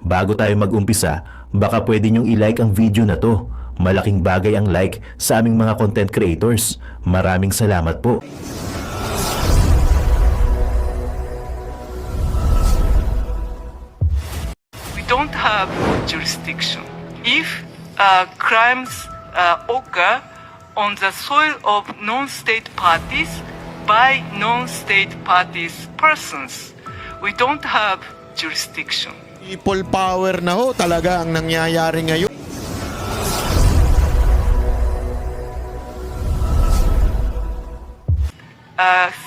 Bago tayo mag-umpisa, baka pwede nyong i-like ang video na to. Malaking bagay ang like sa aming mga content creators. Maraming salamat po. We don't have jurisdiction. If crimes occur on the soil of non-state parties by non-state parties persons, we don't have jurisdiction. People power na ho talaga ang nangyayari ngayon.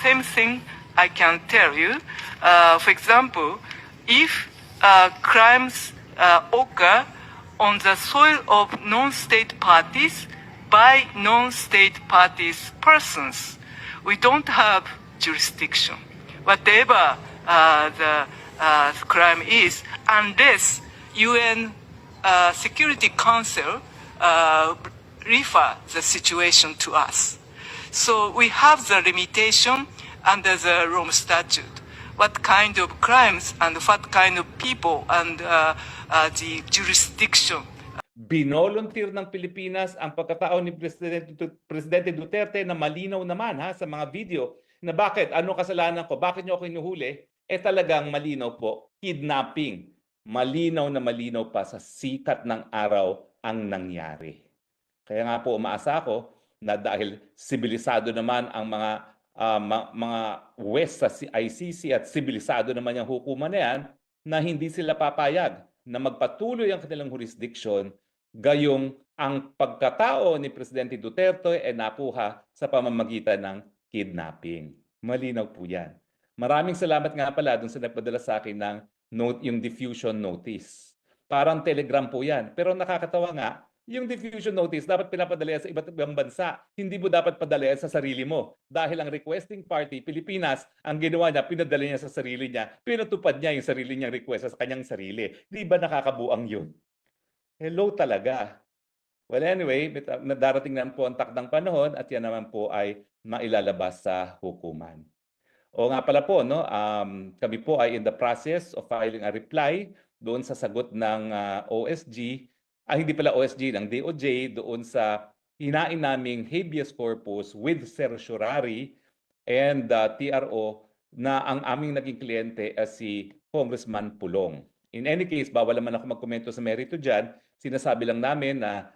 Same thing I can tell you. For example, if crimes occur on the soil of non-state parties by non-state parties persons, we don't have jurisdiction. Whatever the crime is, unless UN Security Council refer the situation to us. So we have the limitation under the Rome Statute. What kind of crimes and what kind of people and the jurisdiction. Binolunteer ng Pilipinas ang pagkatao ni Presidente Duterte na malinaw naman sa mga video na bakit, ano kasalanan ko, bakit niyo ako hinuhuli? Talagang malinaw po, kidnapping. Malinaw na malinaw pa sa sikat ng araw ang nangyari. Kaya nga po umaasa ako na dahil sibilisado naman ang mga West sa ICC at sibilisado naman yung hukuman na yan, na hindi sila papayag na magpatuloy ang kanilang jurisdiction gayong ang pagkatao ni Presidente Duterte ay napuha sa pamamagitan ng kidnapping. Malinaw po yan. Maraming salamat nga pala dun sa nagpadala sa akin ng yung diffusion notice. Parang telegram po yan. Pero nakakatawa nga, yung diffusion notice dapat pinapadala sa iba't ibang bansa. Hindi mo dapat padala sa sarili mo. Dahil ang requesting party, Pilipinas, ang ginawa niya, pinadala niya sa sarili niya. Pinatupad niya yung sarili niyang request sa kanyang sarili. Di ba nakakabuang yun? Hello talaga. Well anyway, darating na po ang takdang panahon at yan naman po ay mailalabas sa hukuman. O nga pala po, no, kami po ay in the process of filing a reply doon sa sagot ng OSG, hindi pala OSG, ng DOJ, doon sa hinain naming habeas corpus with certiorari and TRO na ang aming naging kliyente ay si Congressman Pulong. In any case, bawal naman ako magkomento sa merito dyan. Sinasabi lang namin na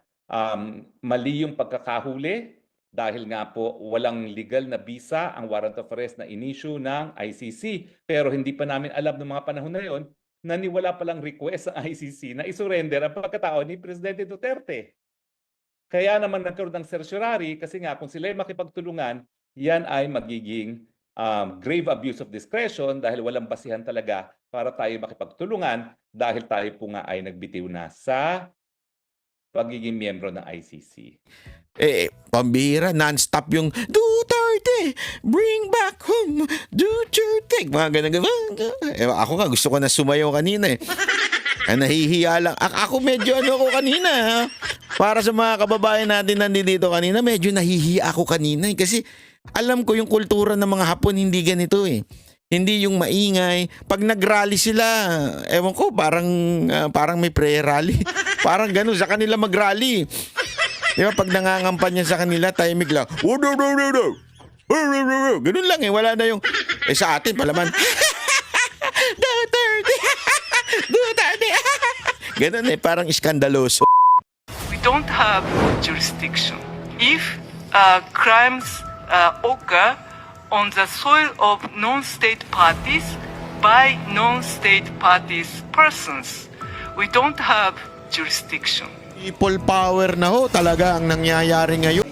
mali yung pagkakahuli dahil nga po walang legal na visa ang warrant of arrest na in-issue ng ICC. Pero hindi pa namin alam ng mga panahon na yon na niwala palang request ng ICC na isurrender ang pagkatao ni Presidente Duterte. Kaya naman nagkaroon ng certiorari kasi nga kung sila ay makipagtulungan, yan ay magiging grave abuse of discretion dahil walang basihan talaga para tayo makipagtulungan dahil tayo po nga ay nagbitiw na sa pagiging miyembro ng ICC. Pambihira, non-stop yung Duterte, bring back home Duterte. Mga ganun. Ako nga, gusto ko na sumayaw kanina eh. Nahihiya lang. Ako medyo ako kanina. Para sa mga kababayan natin nandito kanina, medyo nahihiya ako kanina eh. Kasi alam ko yung kultura ng mga Hapon hindi ganito eh. Hindi yung maingay. Pag nag-rally sila, ewan ko, parang may prayer rally. Parang ganun sa kanila mag-rally. Di ba, pag nangangampanya sa kanila, tahimik lang. Ganun lang eh, wala na yung... sa atin, palaman. Duterte! Duterte! Ganun eh, parang iskandaloso. We don't have jurisdiction. If crimes occur on the soil of non-state parties by non-state parties persons, we don't have jurisdiction. People power na ho talaga ang nangyayari ngayon.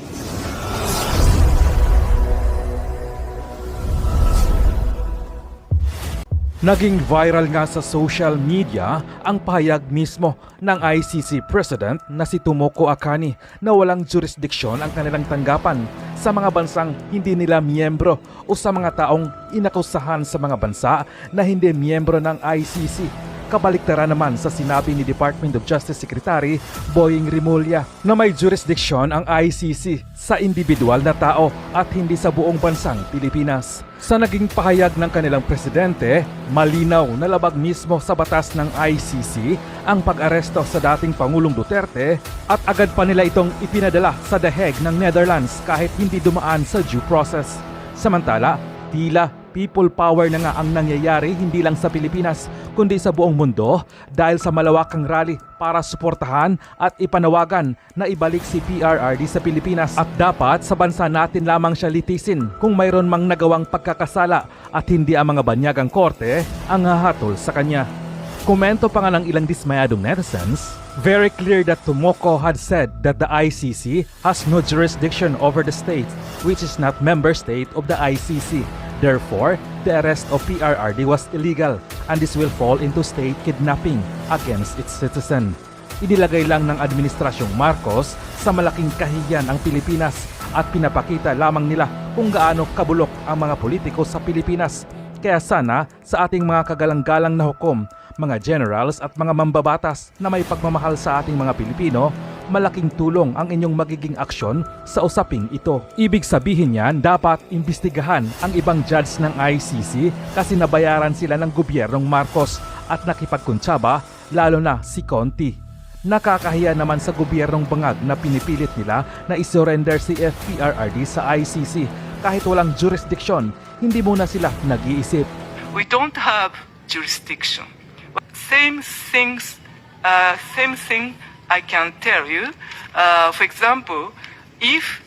Naging viral nga sa social media ang pahayag mismo ng ICC President na si Tomoko Akane na walang jurisdiksyon ang kanilang tanggapan sa mga bansang hindi nila miyembro o sa mga taong inakusahan sa mga bansa na hindi miyembro ng ICC. kabaliktaran naman sa sinabi ni Department of Justice Secretary Boying Rimulya na may jurisdiction ang ICC sa individual na tao at hindi sa buong bansang Pilipinas. Sa naging pahayag ng kanilang presidente, malinaw na labag mismo sa batas ng ICC ang pag-aresto sa dating Pangulong Duterte at agad pa nila itong ipinadala sa The Hague ng Netherlands kahit hindi dumaan sa due process. Samantala, tila people power na nga ang nangyayari hindi lang sa Pilipinas kundi sa buong mundo dahil sa malawakang rally para suportahan at ipanawagan na ibalik si PRRD sa Pilipinas at dapat sa bansa natin lamang siya litisin kung mayroon mang nagawang pagkakasala at hindi ang mga banyagang korte ang hahatol sa kanya. Komento pa nga ng ilang dismayadong netizens, very clear that Tomoko had said that the ICC has no jurisdiction over the state which is not member state of the ICC. Therefore, the arrest of PRRD was illegal and this will fall into state kidnapping against its citizen. Inilagay lang ng Administrasyong Marcos sa malaking kahihiyan ang Pilipinas at pinapakita lamang nila kung gaano kabulok ang mga politiko sa Pilipinas. Kaya sana sa ating mga kagalang-galang na hukom, mga generals at mga mambabatas na may pagmamahal sa ating mga Pilipino, malaking tulong ang inyong magiging aksyon sa usaping ito. Ibig sabihin niyan, dapat imbestigahan ang ibang judge ng ICC kasi nabayaran sila ng gobyernong Marcos at nakipagkuntsaba, lalo na si Conti. Nakakahiya naman sa gobyernong bangag na pinipilit nila na isurrender si FPRRD sa ICC kahit walang jurisdiction, hindi muna sila nag-iisip. We don't have jurisdiction. Same thing I can tell you. For example, if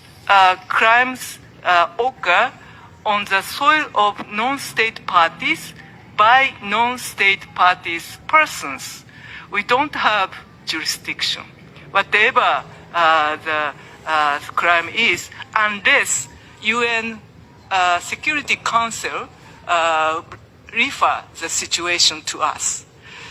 crimes occur on the soil of non-state parties by non-state parties persons, we don't have jurisdiction. Whatever the crime is, unless UN Security Council refer the situation to us.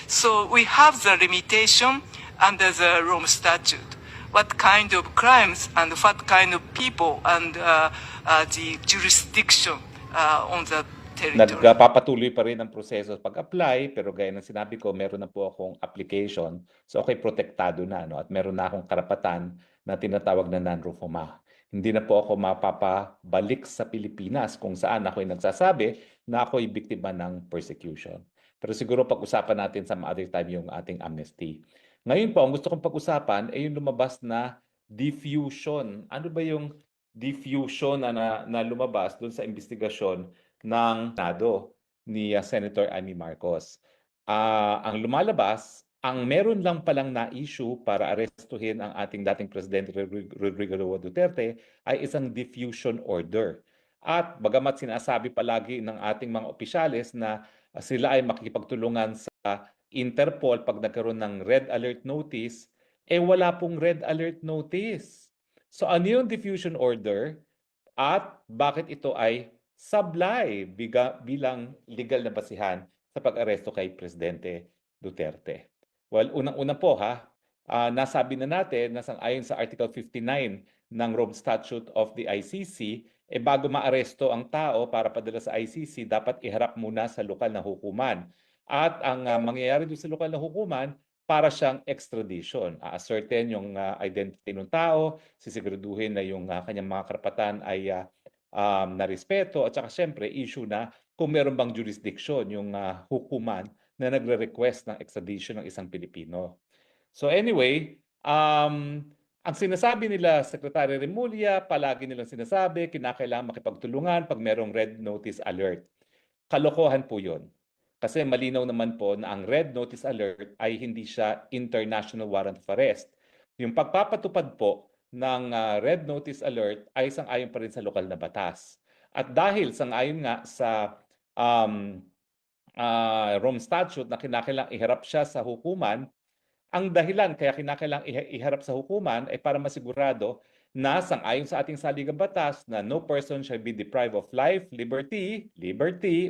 So we have the limitation under the Rome Statute. What kind of crimes and what kind of people and the jurisdiction on the territory. Nagpapatuloy pa rin ang proseso pag-apply, pero gaya ng sinabi ko, meron na po akong application. So okay, protektado na, no? At meron na akong karapatan na tinatawag na non-refoulement. Hindi na po ako mapapabalik sa Pilipinas kung saan ako'y nagsasabi na ako'y biktima ng persecution. Pero siguro pag-usapan natin some other time yung ating amnesty. Ngayon po, ang gusto kong pag-usapan ay yung lumabas na diffusion. Ano ba yung diffusion na lumabas doon sa investigasyon ng Senado ni Senator Amy Marcos? Ang lumalabas, ang meron lang palang na-issue para arestuhin ang ating dating Presidente Rodrigo Roa Duterte ay isang diffusion order. At bagamat sinasabi palagi ng ating mga opisyales na sila ay makikipagtulungan sa Interpol pag nagkaroon ng red alert notice, wala pong red alert notice. So ano yung diffusion order at bakit ito ay sablay bilang legal na basihan sa pag-aresto kay Presidente Duterte? Well, unang-una po nasabi na natin na ayon sa Article 59 ng Rome Statute of the ICC, bago maaresto ang tao para padala sa ICC, dapat iharap muna sa lokal na hukuman. At ang mangyayari doon sa lokal na hukuman, para siyang extradition. A-ascertain yung identity ng tao, sisiguraduhin na yung kanyang mga karapatan ay narespeto, at saka siyempre issue na kung meron bang jurisdiction yung hukuman na nagre-request ng extradition ng isang Pilipino. So anyway, ang sinasabi nila, Secretary Remulla, palagi nilang sinasabi, kinakailangan makipagtulungan pag merong red notice alert. Kalokohan po yun. Kasi malinaw naman po na ang red notice alert ay hindi siya international warrant of arrest. Yung pagpapatupad po ng red notice alert ay sang-ayon pa rin sa lokal na batas. At dahil sang-ayon nga sa Rome Statute na kinakailangang iharap siya sa hukuman, ang dahilan kaya kinakailangang iharap sa hukuman ay para masigurado na sang-ayon sa ating saligang batas na no person shall be deprived of life, liberty,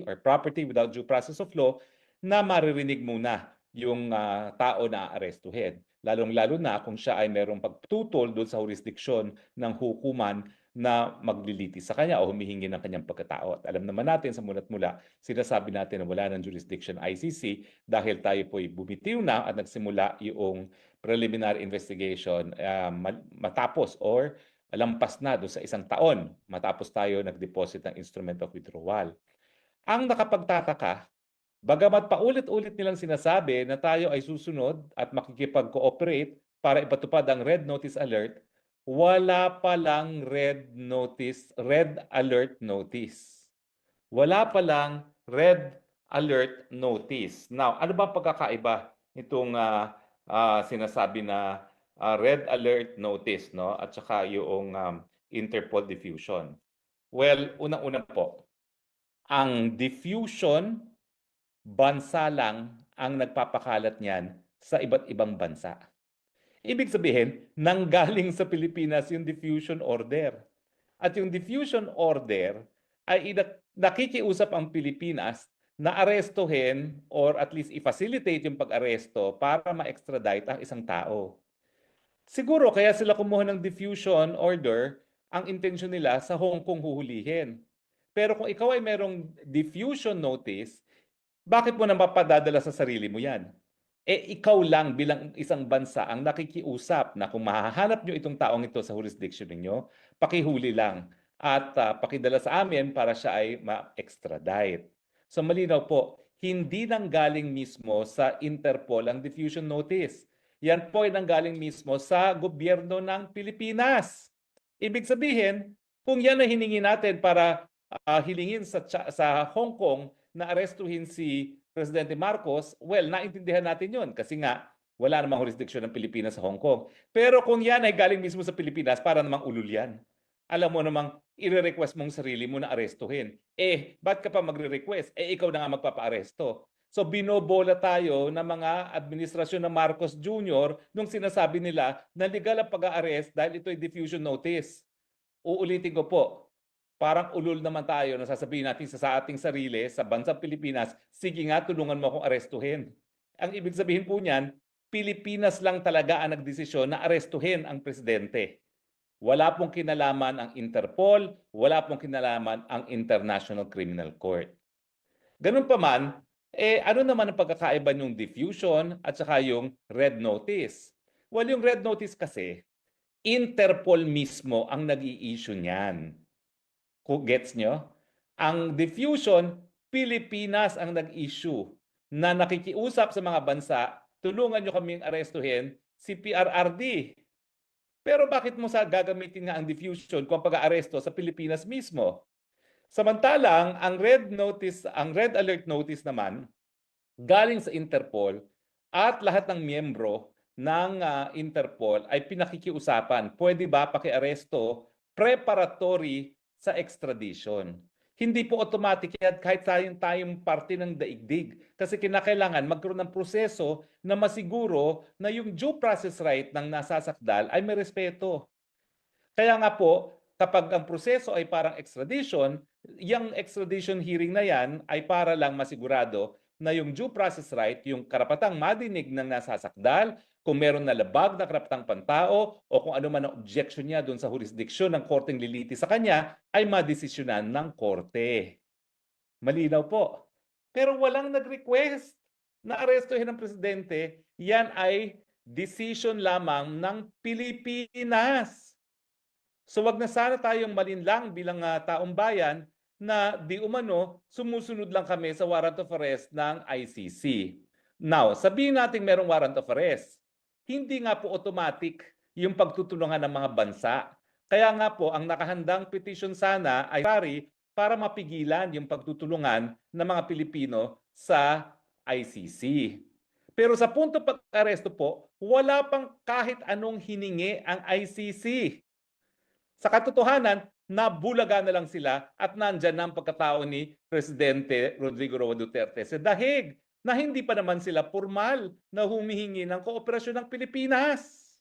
or property without due process of law, na maririnig muna yung tao na aarestuhin. Lalong-lalo na kung siya ay mayroong pagtutol doon sa jurisdiksyon ng hukuman na maglilitis sa kanya o humihingi ng kanyang pagkatao. At alam naman natin sa mulat mula, sinasabi natin na wala ng jurisdiction ICC dahil tayo po'y bumitiw na at nagsimula yung preliminary investigation matapos or lampas na doon sa 1 taon matapos tayo nag-deposit ng instrument of withdrawal. Ang nakapagtataka, bagamat paulit-ulit nilang sinasabi na tayo ay susunod at makikipag-cooperate para ipatupad ang Red Notice Alert, wala palang red alert notice. Wala palang red alert notice. Now, ano ba ang pagkakaiba itong sinasabi na red alert notice, no? At saka yung Interpol diffusion? Well, unang-una po, ang diffusion, bansa lang ang nagpapakalat niyan sa iba't ibang bansa. Ibig sabihin, nanggaling sa Pilipinas yung diffusion order. At yung diffusion order ay nakikiusap ang Pilipinas na arestuhin or at least i-facilitate yung pag-aresto para ma-extradite ang isang tao. Siguro kaya sila kumuha ng diffusion order, ang intensyon nila sa Hong Kong huhulihin. Pero kung ikaw ay merong diffusion notice, bakit mo na mapadadala sa sarili mo yan? Ikaw lang bilang isang bansa ang nakikiusap na kung mahahanap nyo itong taong ito sa jurisdiction ninyo, pakihuli lang at pakidala sa amin para siya ay ma-extradite. So malinaw po, hindi nanggaling mismo sa Interpol ang diffusion notice. Yan po ay nanggaling mismo sa gobyerno ng Pilipinas. Ibig sabihin, kung yan ay hiningi natin para hilingin sa Hong Kong na arestuhin si Presidente Marcos, well, naintindihan natin yon kasi nga wala namang jurisdiction ng Pilipinas sa Hong Kong. Pero kung yan ay galing mismo sa Pilipinas, para namang ulul yan. Alam mo namang i-request mong sarili mo na arestuhin. Ba't ka pa magre-request? Ikaw na nga magpapa-aresto. So binobola tayo ng mga administrasyon ng Marcos Jr. nung sinasabi nila na legal ang pag-a-arrest dahil ito ay diffusion notice. Uulitin ko po, parang ulul naman tayo na sasabihin natin sa ating sarili, sa bansang Pilipinas, sige nga, tulungan mo akong arestuhin. Ang ibig sabihin po niyan, Pilipinas lang talaga ang nagdesisyon na arestuhin ang presidente. Wala pong kinalaman ang Interpol, wala pong kinalaman ang International Criminal Court. Ganun pa man, ano naman ang pagkakaiba yung diffusion at saka yung red notice? Well, yung red notice kasi, Interpol mismo ang nag-i-issue niyan. Gets nyo? Ang diffusion, Pilipinas ang nag-issue na nakikiusap sa mga bansa, tulungan nyo kaming arestuhin si PRRD. Pero bakit mo gagamitin nga ang diffusion kung pag-aaresto sa Pilipinas mismo? Samantalang, ang red alert notice naman, galing sa Interpol at lahat ng miyembro ng Interpol ay pinakikiusapan. Pwede ba paki-aresto preparatory sa extradition? Hindi po automatic yan kahit tayong parte ng daigdig. Kasi kinakailangan magkaroon ng proseso na masiguro na yung due process right ng nasasakdal ay may respeto. Kaya nga po, kapag ang proseso ay parang extradition, yung extradition hearing na yan ay para lang masigurado na yung due process right, yung karapatang madinig ng nasasakdal, kung meron na labag na karapatang pantao o kung ano man ang objection niya doon sa jurisdiction ng korteng lilitis sa kanya, ay madesisyonan ng korte. Malinaw po. Pero walang nag-request na arestuhin ng presidente, yan ay decision lamang ng Pilipinas. So wag na sana tayong malinlang bilang taong bayan na di umano sumusunod lang kami sa warrant of arrest ng ICC. Now, sabihin natin merong warrant of arrest. Hindi nga po automatic yung pagtutulungan ng mga bansa. Kaya nga po, ang nakahandang petition sana ay para mapigilan yung pagtutulungan ng mga Pilipino sa ICC. Pero sa punto pag-aresto po, wala pang kahit anong hiningi ang ICC. Sa katotohanan, nabulaga na lang sila at nandyan na ang pagkatao ni Presidente Rodrigo Roa Duterte sa dahig na hindi pa naman sila formal na humihingi ng kooperasyon ng Pilipinas.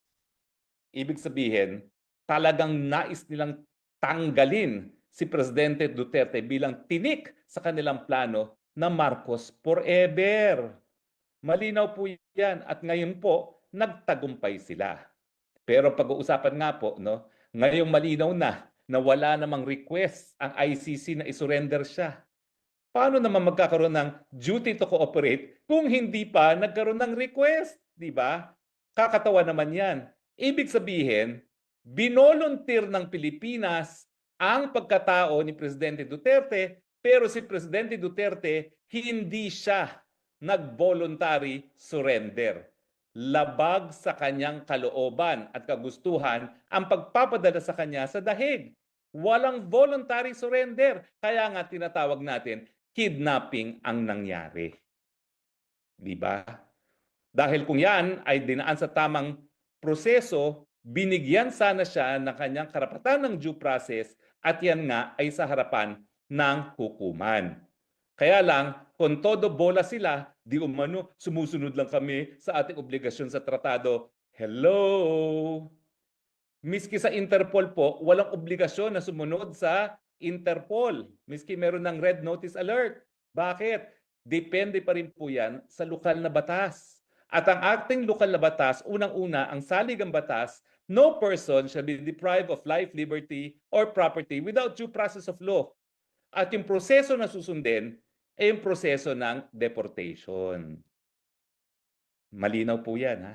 Ibig sabihin, talagang nais nilang tanggalin si Presidente Duterte bilang tinik sa kanilang plano na Marcos forever. Malinaw po yan at ngayon po, nagtagumpay sila. Pero pag-uusapan nga po, no, ngayong malinaw na na wala namang request ang ICC na isurrender siya. Paano naman magkakaroon ng duty to cooperate kung hindi pa nagkaroon ng request? Di ba? Kakatawa naman yan. Ibig sabihin, binolunteer ng Pilipinas ang pagkatao ni Presidente Duterte, pero si Presidente Duterte hindi siya nag-voluntary surrender. Labag sa kanyang kalooban at kagustuhan ang pagpapadala sa kanya sa dahig. Walang voluntary surrender. Kaya nga tinatawag natin, kidnapping ang nangyari. Di ba? Dahil kung yan ay dinaan sa tamang proseso, binigyan sana siya ng kanyang karapatan ng due process at yan nga ay sa harapan ng hukuman. Kaya lang, kung todo bola sila, di umano, sumusunod lang kami sa ating obligasyon sa tratado. Hello! Miski sa Interpol po, walang obligasyon na sumunod sa Interpol. Miski meron ng red notice alert. Bakit? Depende pa rin po yan sa lokal na batas. At ang ating lokal na batas, unang-una, ang saligang batas, no person shall be deprived of life, liberty, or property without due process of law. At yung proseso na susundin ay yung proseso ng deportation. Malinaw po yan, ha?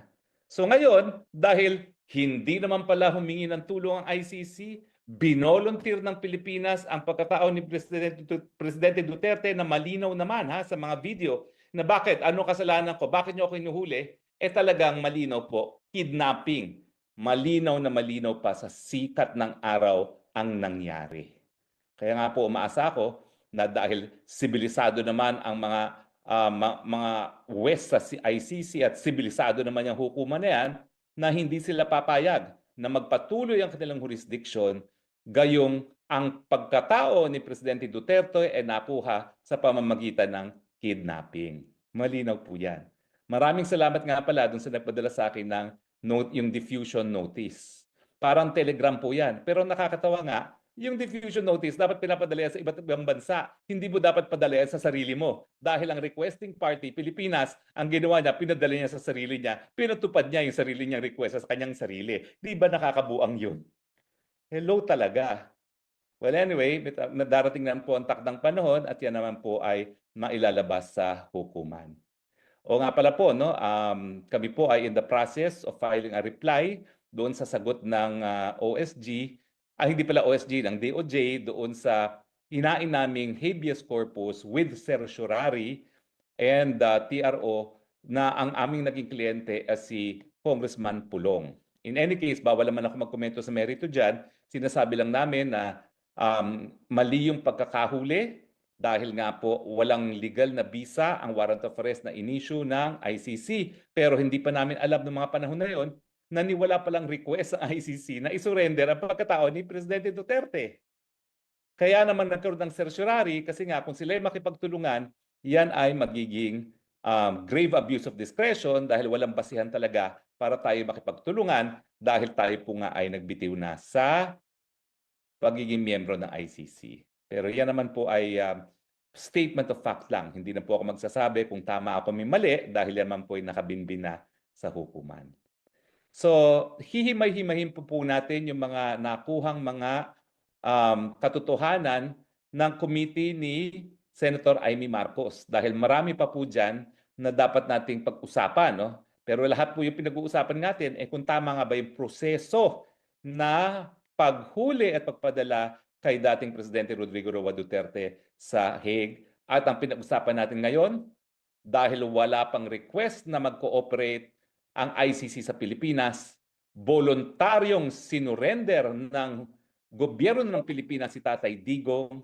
So ngayon, dahil hindi naman pala humingi ng tulong ang ICC, binolunteer ng Pilipinas ang pagkatao ni Presidente Duterte na malinaw naman sa mga video na bakit, ano kasalanan ko, bakit niyo ako hinuhuli, talagang malinaw po, kidnapping. Malinaw na malinaw pa sa sikat ng araw ang nangyari. Kaya nga po umaasa ako na dahil sibilisado naman ang mga West sa ICC at sibilisado naman yung hukuman na yan, na hindi sila papayag na magpatuloy ang kanilang jurisdiction, gayong ang pagkatao ni Presidente Duterte ay nakuha sa pamamagitan ng kidnapping. Malinaw po yan. Maraming salamat nga pala dun sa nagpadala sa akin ng yung diffusion notice. Parang telegram po yan. Pero nakakatawa nga, yung diffusion notice dapat pinapadala sa iba't ibang bansa. Hindi mo dapat padala sa sarili mo. Dahil ang requesting party, Pilipinas, ang ginawa niya, pinadala niya sa sarili niya. Pinatupad niya yung sarili niyang request sa kanyang sarili. Di ba nakakabuang yun? Hello talaga. Well anyway, darating na po ang takdang panahon at yan naman po ay mailalabas sa hukuman. O nga pala po, no, kami po ay in the process of filing a reply doon sa sagot ng OSG, hindi pala OSG, ng DOJ, doon sa hinain naming habeas corpus with certiorari and TRO na ang aming naging kliyente ay si Congressman Pulong. In any case, bawal naman ako magkomento sa merito dyan. Sinasabi lang namin na mali yung pagkakahuli dahil nga po walang legal na visa ang warrant of arrest na in-issue ng ICC. Pero hindi pa namin alam ng mga panahon na yon na niwala palang request sa ICC na isurrender ang pagkatao ni Presidente Duterte. Kaya naman nagkaroon ng certiorari kasi nga kung sila ay makipagtulungan, yan ay magiging grave abuse of discretion dahil walang basihan talaga para tayo makipagtulungan dahil tayo po nga ay nagbitiw na sa pagiging miyembro ng ICC. Pero yan naman po ay statement of fact lang. Hindi na po ako magsasabi kung tama ako may mali dahil yan naman po ay nakabinbin na sa hukuman. So, hihimay-himayin po natin yung mga nakuhang mga katotohanan ng committee ni Senator Amy Marcos. Dahil marami pa po dyan na dapat nating pag-usapan. No? Pero lahat po yung pinag-uusapan natin, kung tama nga ba yung proseso na paghuli at pagpadala kay dating Presidente Rodrigo Roa Duterte sa Hague. At ang pinag-usapan natin ngayon, dahil wala pang request na mag-cooperate ang ICC sa Pilipinas, voluntaryong sinurrender ng gobyerno ng Pilipinas si Tatay Digong,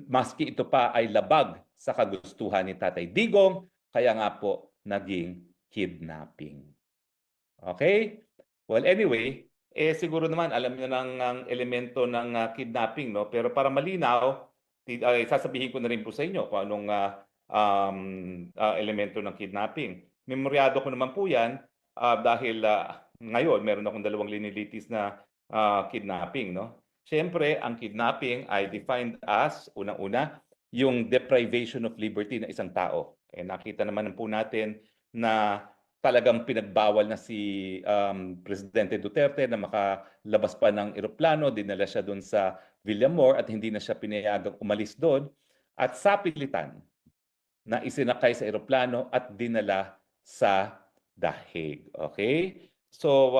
maski ito pa ay labag sa kagustuhan ni Tatay Digong, kaya nga po naging kidnapping. Okay? Well, anyway, siguro naman alam niyo ng elemento ng kidnapping, no? Pero para malinaw, sasabihin ko na rin po sa inyo kung anong elemento ng kidnapping. Memoryado ko naman po yan dahil ngayon meron akong dalawang linilitis na kidnapping, no? Siyempre, ang kidnapping ay defined as, unang-una, yung deprivation of liberty ng isang tao. Nakita naman po natin na talagang pinagbawal na si Presidente Duterte na makalabas pa ng eroplano, dinala siya doon sa Villamor at hindi na siya pinayagang umalis doon at sa pilitan na isinakay sa eroplano at dinala sa The Hague. Okay? So,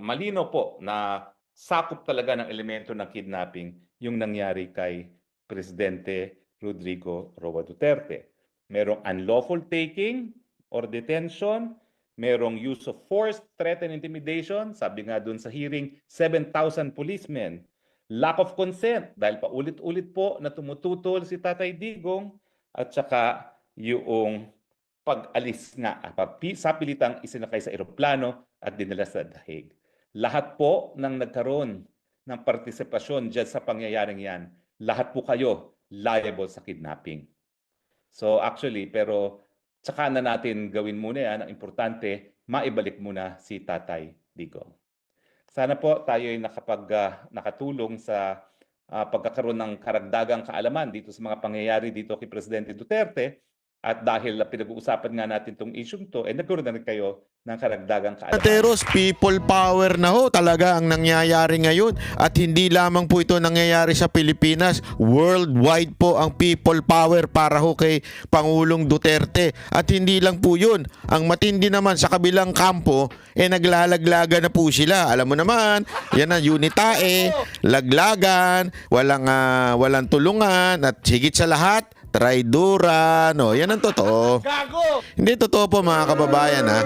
malino po na sakop talaga ng elemento ng kidnapping yung nangyari kay Presidente Rodrigo Roa Duterte. Merong unlawful taking or detention, merong use of force, threat and intimidation, sabi nga dun sa hearing, 7,000 policemen. Lack of consent, dahil paulit-ulit po na tumututol si Tatay Digong, at saka yung pag-alis nga, sa pilitang isinakay sa eroplano at dinala sa The Hague. Lahat po ng nagkaroon ng partisipasyon dyan sa pangyayaring yan, lahat po kayo liable sa kidnapping. So actually, pero tsaka na natin gawin muna yan, ang importante, maibalik muna si Tatay Digong. Sana po tayo ay nakatulong sa pagkakaroon ng karagdagang kaalaman dito sa mga pangyayari dito kay Presidente Duterte. At dahil pinag-uusapan nga natin itong issue to, nagkaroon na rin kayo ng karagdagang kaalaman. Teros, people power na ho talaga ang nangyayari ngayon at hindi lamang po ito nangyayari sa Pilipinas, worldwide po ang people power para ho kay Pangulong Duterte at hindi lang po yun, ang matindi naman sa kabilang kampo naglalaglaga na po sila, alam mo naman yan ang unitae, laglagan, walang tulungan at higit sa lahat traidura, no? Yan ang totoo. Hindi totoo po mga kababayan ha.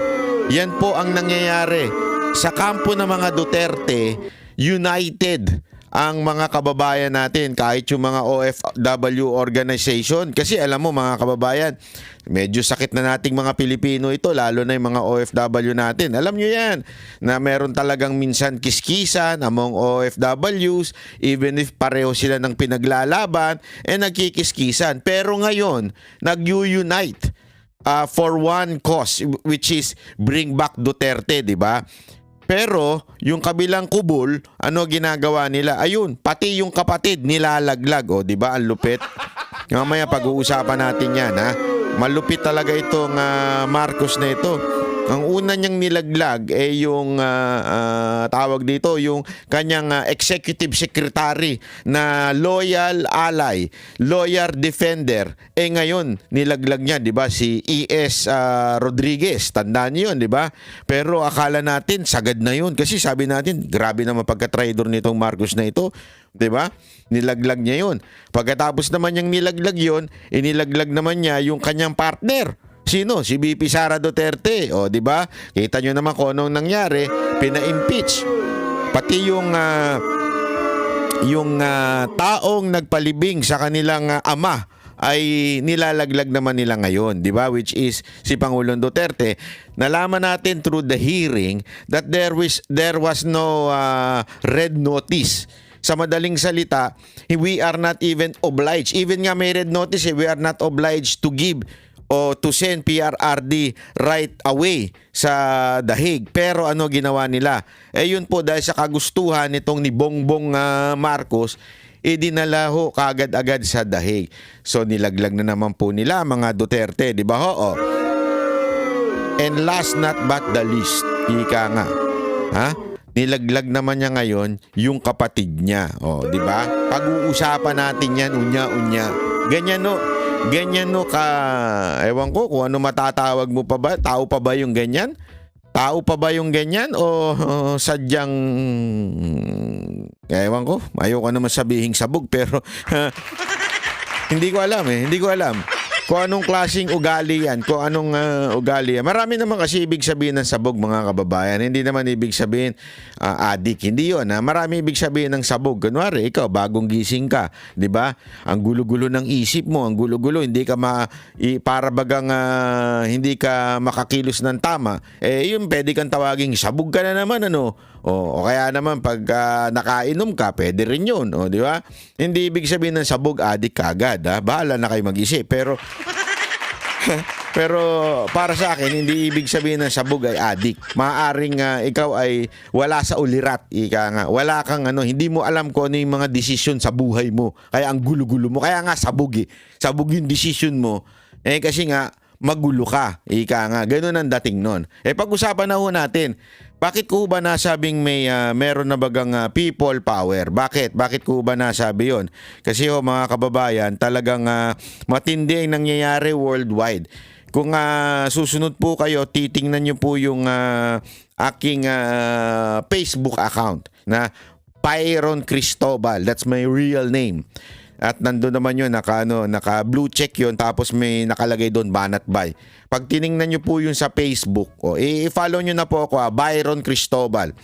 Yan po ang nangyayari. Sa kampo ng mga Duterte, united ang mga kababayan natin, kahit yung mga OFW organization. Kasi alam mo mga kababayan, medyo sakit na nating mga Pilipino ito, lalo na yung mga OFW natin. Alam nyo yan, na meron talagang minsan kiskisan among OFWs, even if pareho sila ng pinaglalaban, nagkikiskisan. Pero ngayon, nag-unite for one cause, which is bring back Duterte, di ba? Pero yung kabilang kubol, ano ginagawa nila? Ayun, pati yung kapatid nilalaglag, oh, 'di ba? Ang lupit. Mamaya pag-uusapan natin 'yan, ha. Malupit talaga itong Marcos na ito. Ang una niyang nilaglag yung tawag dito, yung kanyang executive secretary na loyal ally, loyal defender. Ngayon, nilaglag niya, 'di ba, si ES Rodriguez. Tandaan niyo 'yun, 'di ba? Pero akala natin sagad na 'yun kasi sabi natin, grabe naman pagka-traidor nitong Marcos na ito. 'Di ba? Nilaglag niya 'yun. Pagkatapos naman niyang nilaglag 'yun, inilaglag naman niya yung kanyang partner. Sino? Si BP Sara Duterte. O, di ba? Kita nyo naman kung anong nangyari. Pina-impeach. Pati yung taong nagpalibing sa kanilang ama ay nilalaglag naman nila ngayon, di ba? Which is si Pangulong Duterte. Nalaman natin through the hearing that there was no red notice. Sa madaling salita, we are not even obliged. Even nga may red notice, we are not obliged to give o to send PRRD right away sa The Hague. Pero ano ginawa nila? Yun po dahil sa kagustuhan nitong ni Bongbong Marcos, dinala ho kagad-agad sa The Hague. So nilaglag na naman po nila mga Duterte, di ba ho? Oh. And last not but the least, ika nga. Ha? Nilaglag naman niya ngayon yung kapatid niya. Oh, di ba? Pag-uusapan natin yan unya-unya. Ganyan no ka, ewan ko kung ano matatawag mo pa ba? Tao pa ba yung ganyan? Tao pa ba yung ganyan? O sadyang, ewan ko, ayoko naman sabihing sabog pero hindi ko alam Hindi ko alam kung anong klaseng ugali yan, kung anong ugali yan. Marami naman kasi ibig sabihin ng sabog mga kababayan. Hindi naman ibig sabihin adik. Hindi yun. Marami ibig sabihin ng sabog. Kunwari, ikaw, bagong gising ka. Di ba? Ang gulo-gulo ng isip mo. Ang gulo-gulo. Hindi ka para bagang hindi ka makakilos ng tama. Yun, pwede kang tawaging sabog ka na naman. Ano? O kaya naman pag nakainom ka, pwede rin yun. O, di ba? Hindi ibig sabihin ng sabog, adik ka agad. Bahala na kayo mag-isip. Pero para sa akin, hindi ibig sabihin ng sabog ay adik. Maaaring ikaw ay wala sa ulirat, ika nga. Wala kang hindi mo alam kung ano yung mga desisyon sa buhay mo. Kaya ang gulo-gulo mo. Kaya nga sabog Sabog yung desisyon mo Kasi nga, magulo ka. Ika nga, ganun ang dating nun. Pag-usapan na ho natin, bakit ko ba nasabing meron na bagang people power? Bakit? Bakit ko ba nasabi yon? Kasi ho mga kababayan, talagang matindi ang nangyayari worldwide. Kung susunod po kayo, titingnan nyo po yung aking Facebook account na Pyron Cristobal. That's my real name. At nandun naman yun, naka blue check yun, tapos may nakalagay doon Banat Bay. Pag tiningnan nyo po yun sa Facebook, i-follow nyo na po ako, Byron Cristobal.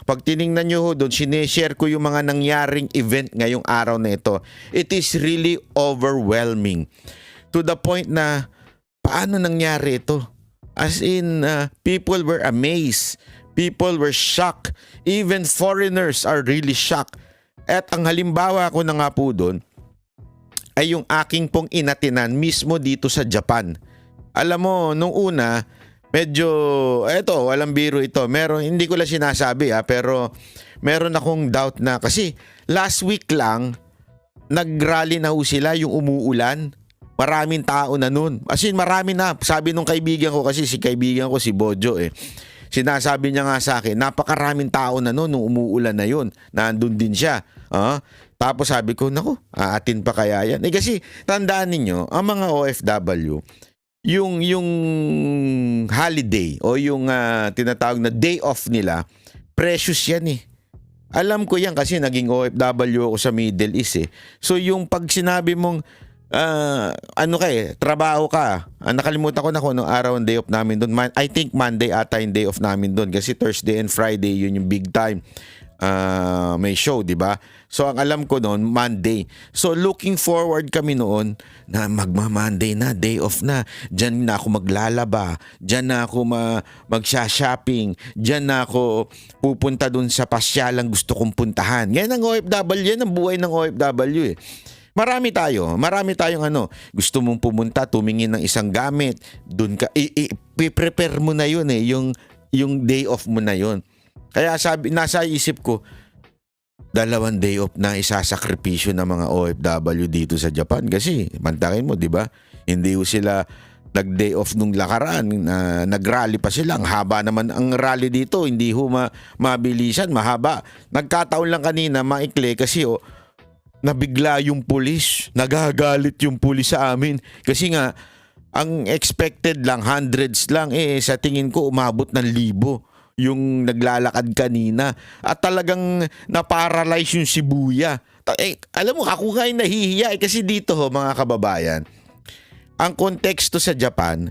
Pag tiningnan nyo ho doon, sineshare ko yung mga nangyaring event ngayong araw na ito. It is really overwhelming. To the point na, paano nangyari ito? As in, people were amazed. People were shocked. Even foreigners are really shocked. At ang halimbawa ko na nga po doon, ay yung aking pong inatinan mismo dito sa Japan. Alam mo, nung una, medyo, walang biro ito. Hindi ko lang sinasabi pero meron akong doubt na, kasi last week lang, nag-rally na ho sila yung umuulan. Maraming tao na nun. As in, marami na. Sabi nung kaibigan ko, kasi si kaibigan ko si Bojo sinasabi niya nga sa akin, napakaraming tao na nun nung umuulan na yun. Nandun din siya. Tapos sabi ko, naku, aatin pa kaya yan? Kasi tandaan ninyo, ang mga OFW, yung holiday o yung tinatawag na day off nila, precious yan Alam ko yan kasi naging OFW ako sa Middle East So yung pag sinabi mong trabaho ka. Nakalimutan ko na kung anong araw ang day off namin doon. I think Monday ata yung day off namin doon kasi Thursday and Friday yun yung big time. May show, di ba? So ang alam ko noon, Monday. So looking forward kami noon na magma-Monday na, day off na. Diyan na ako maglalaba. Diyan na ako magsha-shopping. Diyan na ako pupunta doon sa pasyalang gusto kong puntahan. Yan ang OFW, yan ang buhay ng OFW Marami tayong gusto mong pumunta, tumingin ng isang gamit, doon ka, i-prepare mo na yun yung day off mo na yun. Kaya nasa isip ko, 2 day off na isasakripisyo ng mga OFW dito sa Japan. Kasi, mantakin mo, di ba? Hindi sila nag-day off nung lakaran, nag-rally pa sila. Ang haba naman ang rally dito, hindi mabilisan, mahaba. Nagkataon lang kanina, maikli kasi nabigla yung pulis. Nagagalit yung pulis sa amin. Kasi nga, ang expected lang, hundreds lang. Sa tingin ko, umabot ng 1,000 yung naglalakad kanina. At talagang na-paralyze yung Shibuya. Alam mo, ako nga yung nahihiya. Kasi dito mga kababayan, ang konteksto sa Japan,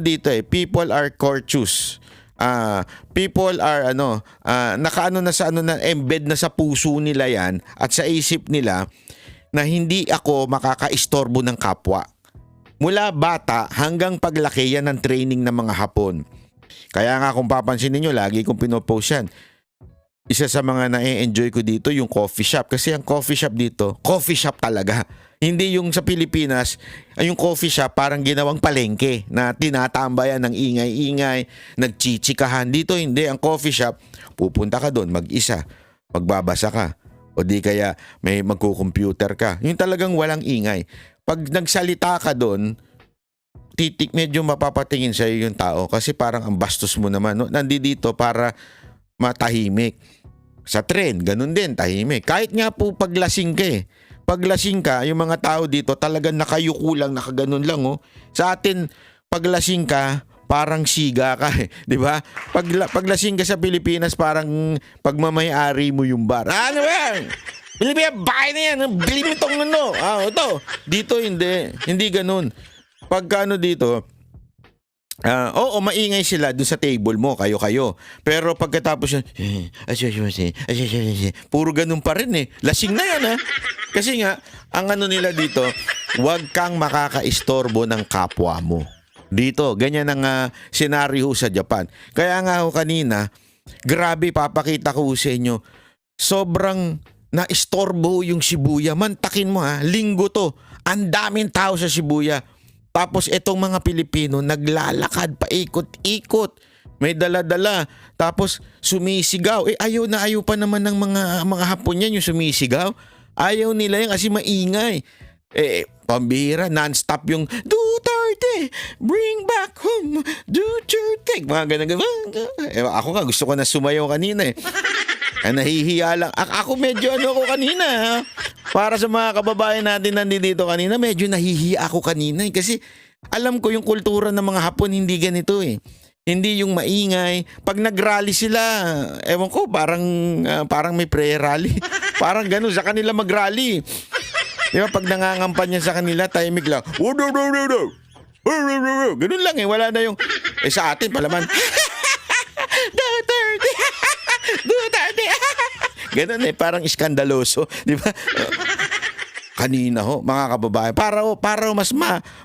dito people are courteous. People are nakaano na sa embed na sa puso nila yan at sa isip nila na hindi ako makakaistorbo ng kapwa. Mula bata hanggang paglaki yan ng training ng mga Hapon. Kaya nga kung papansin niyo, lagi kong pinopost yan. Isa sa mga na-enjoy ko dito yung coffee shop. Kasi ang coffee shop dito, coffee shop talaga. Hindi yung sa Pilipinas, yung coffee shop parang ginawang palengke na tinatambayan ng ingay-ingay, nagchichikahan. Dito hindi, ang coffee shop, pupunta ka doon mag-isa, magbabasa ka, o di kaya may magko-computer ka. Yung talagang walang ingay. Pag nagsalita ka doon, medyo mapapatingin sa'yo yung tao kasi parang ang bastos mo naman. Nandito para matahimik. Sa tren, ganun din, tahimik. Kahit nga po paglasing ka Paglasing ka, yung mga tao dito talagang nakayuko lang, nakaganon lang Sa atin, paglasing ka, parang siga ka di ba? Paglasing ka sa Pilipinas, parang pagmamayari mo yung bar. Ano ba? Pilipinas, bahay na yan. Bili mo itong ito. Dito hindi ganun. Pagka dito, oo, maingay sila doon sa table mo, kayo. Pero pagkatapos puro ganun pa rin Lasing na yan Kasi nga, ang nila dito, huwag kang makakaistorbo ng kapwa mo. Dito, ganyan ang senaryo sa Japan. Kaya nga kanina, grabe papakita ko sa inyo, sobrang naistorbo yung Shibuya. Mantakin mo linggo to. Ang daming tao sa Shibuya. Tapos itong mga Pilipino naglalakad paikot-ikot. May dala-dala. Tapos sumisigaw. Ayaw pa naman ng mga Hapon yan yung sumisigaw. Ayaw nila yan kasi maingay. Pambihira, non-stop yung Duterte Duterte, bring back home Duterte. Mga ganun. Ako nga, gusto ko na sumayaw kanina eh. Nahihiya lang. Ako medyo ako kanina. Ha? Para sa mga kababayan natin nandito kanina, medyo nahihiya ako kanina eh. Kasi alam ko yung kultura ng mga Hapon hindi ganito eh. Hindi yung maingay. Pag nag-rally sila, ewan ko, parang may prayer rally. Parang ganun, sa kanila mag-rally. Di ba, pag nangangampanya sa kanila, tahimik lang. Ganun lang eh, wala na yung... sa atin, palaman. Duterte! Duterte! Ganun eh, parang iskandaloso. Di ba? Kanina ho, mga kababayan, para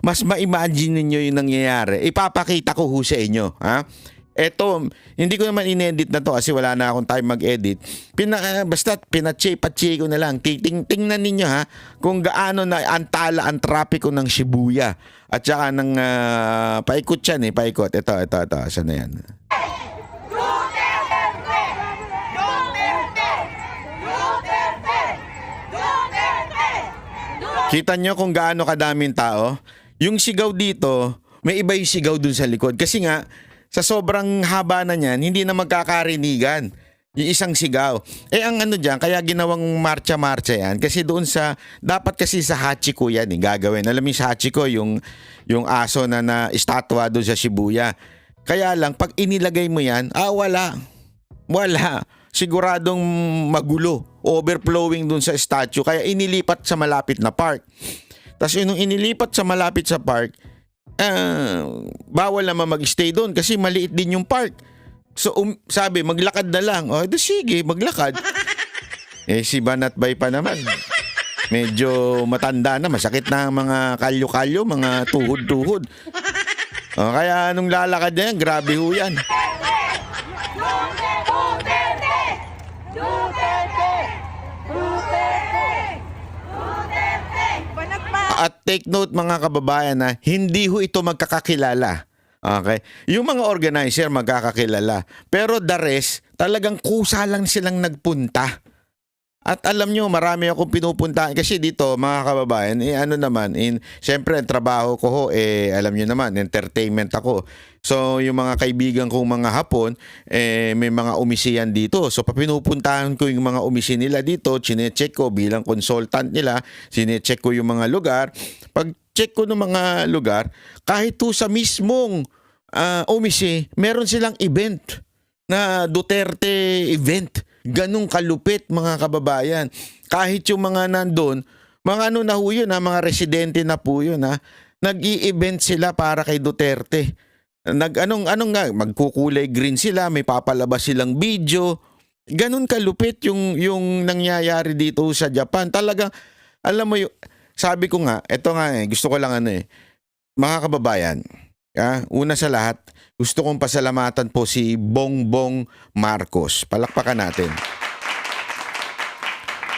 mas ma-imagine ninyo yung nangyayari. Ipapakita ko ho sa inyo, ha? Eto, hindi ko naman inedit na to kasi wala na akong time mag-edit. Basta patsi ko na lang. Tingnan ninyo ha kung gaano na antala ang trapiko ng Shibuya. At saka ng paikot yan eh, paikot. Ito. Saan na yan? Kita nyo kung gaano kadaming tao? Yung sigaw dito, may iba yung sigaw dun sa likod. Kasi nga, sa sobrang haba na niyan, hindi na magkakarinigan yung isang sigaw. Ang ano dyan, kaya ginawang marcha-marcha yan. Kasi doon dapat kasi sa Hachiko yan gagawin. Alam mo sa Hachiko, yung aso na estatwa doon sa Shibuya. Kaya lang, pag inilagay mo yan, wala. Siguradong magulo, overflowing dun sa statue, kaya inilipat sa malapit na park. Tapos nung inilipat sa malapit sa park, bawal naman mag-stay doon kasi maliit din yung park. So sabi, maglakad na lang. Sige, maglakad. Si Banatbay pa naman. Medyo matanda na, masakit na ang mga kalyo-kalyo, mga tuhod-tuhod. Kaya nung lalakad na yan, grabe ho yan. At take note mga kababayan na hindi ho ito magkakakilala. Okay? Yung mga organizer magkakakilala. Pero the rest, talagang kusa lang silang nagpunta. At alam nyo, marami akong pinupuntahan. Kasi dito, mga kababayan, siyempre, ang trabaho ko ho, alam nyo naman, entertainment ako. So, yung mga kaibigan kong mga Hapon, may mga umisiyan dito. So, pinupuntahan ko yung mga umisi nila dito, chinecheck ko bilang consultant nila, chinecheck ko yung mga lugar. Pag check ko ng mga lugar, kahit to sa mismong umisi, meron silang event na Duterte event. Ganong kalupit mga kababayan. Kahit yung mga nandun, mga na ho yun, mga residente na po yun. Nag-i-event sila para kay Duterte. Magkukulay green sila, may papalabas silang video. Ganon kalupit yung nangyayari dito sa Japan. Talagang, alam mo sabi ko nga, eto nga gusto ko lang mga kababayan, una sa lahat, gusto kong pasalamatan po si Bongbong Marcos. Palakpakan natin.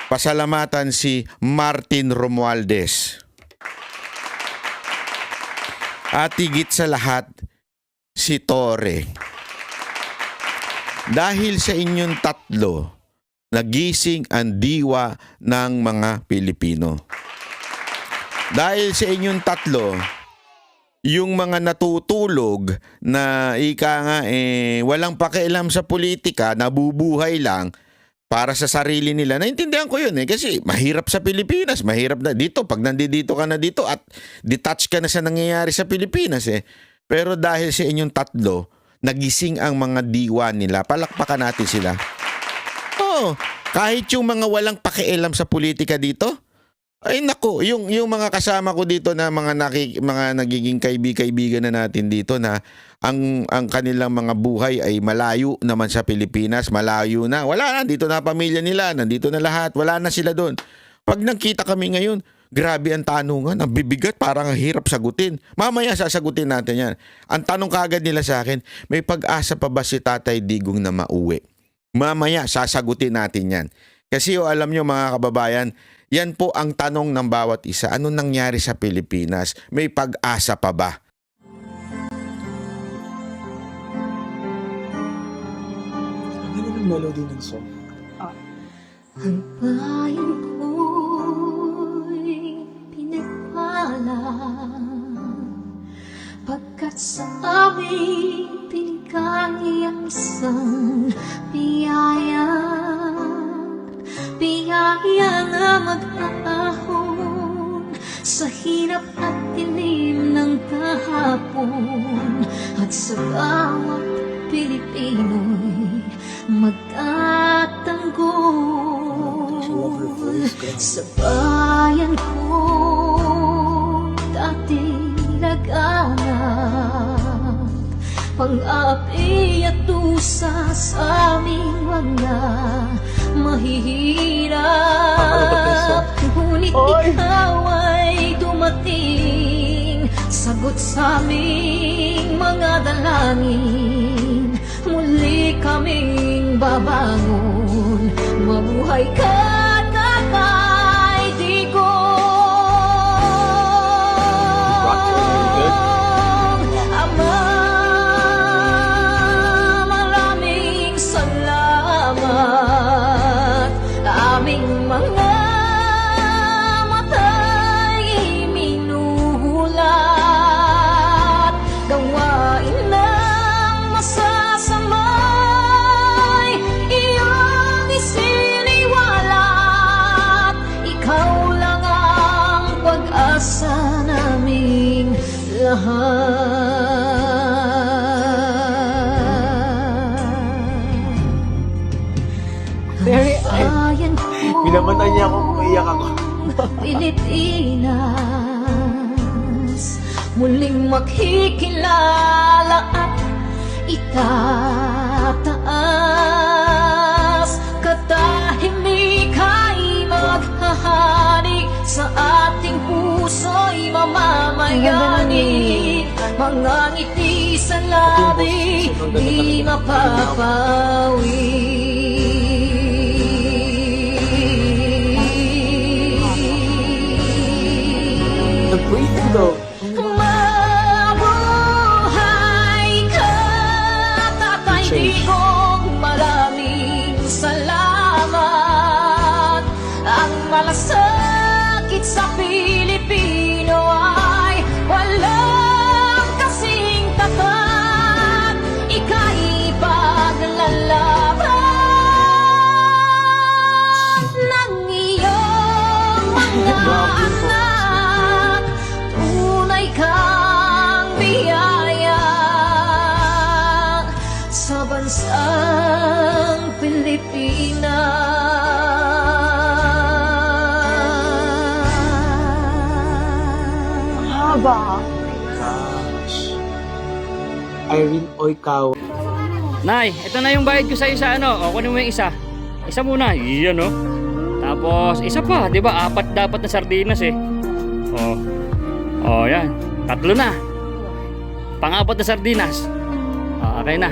Pasalamatan si Martin Romualdez. At higit sa lahat, si Torre. Dahil sa inyong tatlo, nagising ang diwa ng mga Pilipino. Dahil sa inyong tatlo, yung mga natutulog na walang pakialam sa politika, nabubuhay lang para sa sarili nila. Naintindihan ko yun kasi mahirap sa Pilipinas, mahirap na dito. Pag nandito ka na dito at detached ka na sa nangyayari sa Pilipinas Pero dahil sa inyong tatlo, nagising ang mga diwa nila. Palakpakan natin sila. Kahit yung mga walang pakialam sa politika dito, ay nako, yung mga kasama ko dito na mga nagiging kaibigan na natin dito na ang kanilang mga buhay ay malayo naman sa Pilipinas, malayo na. Wala na, dito na pamilya nila, nandito na lahat, wala na sila doon. Pag nagkita kami ngayon, grabe ang tanungan, ang bibigat, parang hirap sagutin. Mamaya sasagutin natin yan. Ang tanong kagad nila sa akin, may pag-asa pa ba si Tatay Digong na mauwi? Mamaya sasagutin natin yan. Kasi alam nyo mga kababayan, yan po ang tanong ng bawat isa. Ano nangyari sa Pilipinas? May pag-asa pa ba? Ano yung melody ng song? Ang bayan ko'y pinagpala at sa aming binigay ang isang biyaya. Biyaya na mag-aahon sa hirap at dilim ng kahapon, at sa bawat Pilipino'y magtatanggol. Sa bayan ko dating laganap, pang-api at tusa sa aming mga mahihirap. Ngunit ikaw ay dumating, sagot sa aming mga dalangin. Muli kaming babangon, mabuhay ka, Tatay Digong. Ama, maraming salamat. Aming mga mata'y minuhulat, gawain ng masasamay iyong isiniwalat. Ikaw lang ang pag-asa naming lahat. Very, Bayan ko, Pinamatan niya ako, umiiyak ako. Pilipinas, muling makikilala at itataas. Katahimik ay maghahari sa ating puso'y mamamayani. Mga ngiti sa labi di mapapawi. The breathing though. Mabuhay ka, Tatay Digong. Maraming salamat. Ang malasakit sa Pilipino ay walang kasing tapat. Ika'y paglalaban ng iyong mga anak. Tunay kang biyaya sa bansang Pilipinas. Haba. Gosh. Irene Oikawa. Nay, ito na yung bayad ko sa'yo sa ano. O, kunin mo yung isa. Isa muna. Iyan, no? Tapos, isa pa. Di ba? 4 dapat na sardinas, eh. O, yan. 3 na. Pang-4 na sardinas. Okay na.